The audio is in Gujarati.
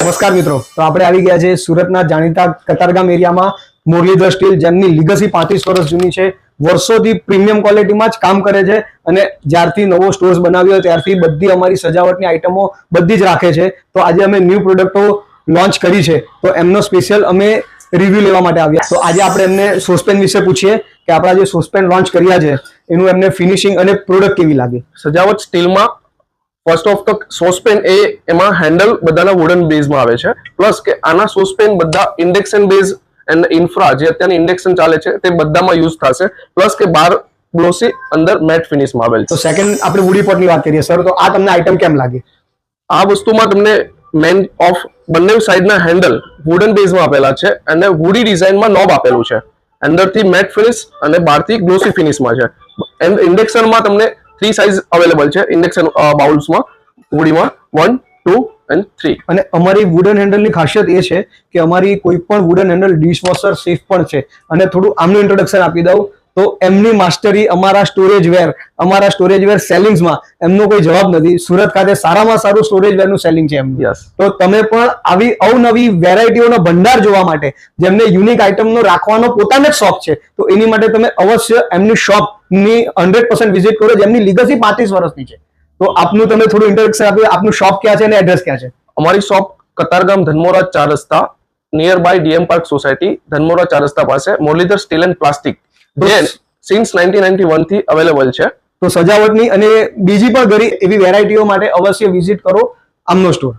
નમસ્કાર મિત્રો, તો આપણે આવી ગયા છે સુરતના જાણીતા કતારગામ એરિયામાં મુરલીધર સ્ટીલ, જેમની લીગસી 35 વર્ષ જૂની છે. વર્ષોથી પ્રીમિયમ ક્વોલિટીમાં જ કામ કરે છે અને જ્યારથી નવો સ્ટોર્સ બનાવ્યો ત્યારથી બધી અમારી સજાવટની આઇટમો બધી જ રાખે છે. તો આજે અમે ન્યૂ પ્રોડક્ટો લોન્ચ કરી છે, તો એમનો સ્પેશિયલ અમે રિવ્યુ લેવા માટે આવ્યા. તો આજે આપણે એમને સોસપેન વિશે પૂછીએ કે આપણા જે સોસપેન લોન્ચ કર્યા છે એનું એમને ફિનિશિંગ અને પ્રોડક્ટ કેવી લાગે. સજાવટ સ્ટીલમાં ફર્સ્ટ ઓફ ધ સોસપેન એમાં હેન્ડલ બધાના વુડન બેઝમાં આવે છે, પ્લસ કે આના સોસપેન બધા ઇન્ડક્શન બેઝ એન્ડ ઇન્ફ્રા જે અત્યારની ઇન્ડક્શન ચાલે છે તે બધામાં યુઝ થશે, પ્લસ કે બહાર ગ્લોસી અંદર મેટ ફિનિશમાં આવેલ છે. તો સેકન્ડ આપણે વુડી પોટની વાત કરીએ સર, તો આ તમને આઇટમ કેમ લાગે? આ વસ્તુમાં તમને મેન ઓફ બંને સાઈડના હેન્ડલ વુડન બેઝમાં આપેલા છે અને વુડી ડિઝાઇનમાં નોબ આપેલું છે. અંદરથી મેટ ફિનિશ અને બહારથી ગ્લોસી ફિનિશમાં છે. એન્ડ ઇન્ડક્શનમાં તમને 3 સાઇઝ અવેલેબલ છે ઇન્ડક્શન બાઉલ્સમાં વુડીમાં 1, 2 and 3. અને અમારી વુડન હેન્ડલની ખાસિયત એ છે કે અમારી કોઈ પણ વુડન હેન્ડલ ડિશવોશર સેફ પણ છે. અને થોડું આમનું ઇન્ટ્રોડક્શન આપી દઉં તો એમની માસ્ટરી અમારા સ્ટોરેજ વેર સેલિંગ્સમાં એમનો કોઈ જવાબ નથી. સુરત ખાતે સારામાં સારું સ્ટોરેજ વેરનું સેલિંગ છે એમનું. તો તમે પણ આવી અવનવી વેરાયટીઓનો ભંડાર જોવા માટે, જેમને યુનિક આઇટમનો રાખવાનો પોતાને જ શોખ છે, તો એની માટે તમે અવશ્ય એમની શોપની 100% વિઝિટ કરો, જેમની લીગસી 35 વર્ષની છે. તો આપનું તમે થોડું ઇન્ટ્રોડક્શન આપ્યું, આપનું શોપ ક્યાં છે અને એડ્રેસ ક્યાં છે? અમારી શોપ કતારગામ ધનમોરા 4 રસ્તા nearby DM park society, Dhanmora 4 રસ્તા પાસે Muralidhar steel and plastic since 1991 થી અવેલેબલ છે. તો સજાવટની અને બીજી પણ ઘણી એવી વેરાયટીઓ માટે અવશ્ય વિઝિટ કરો આમનો સ્ટોર.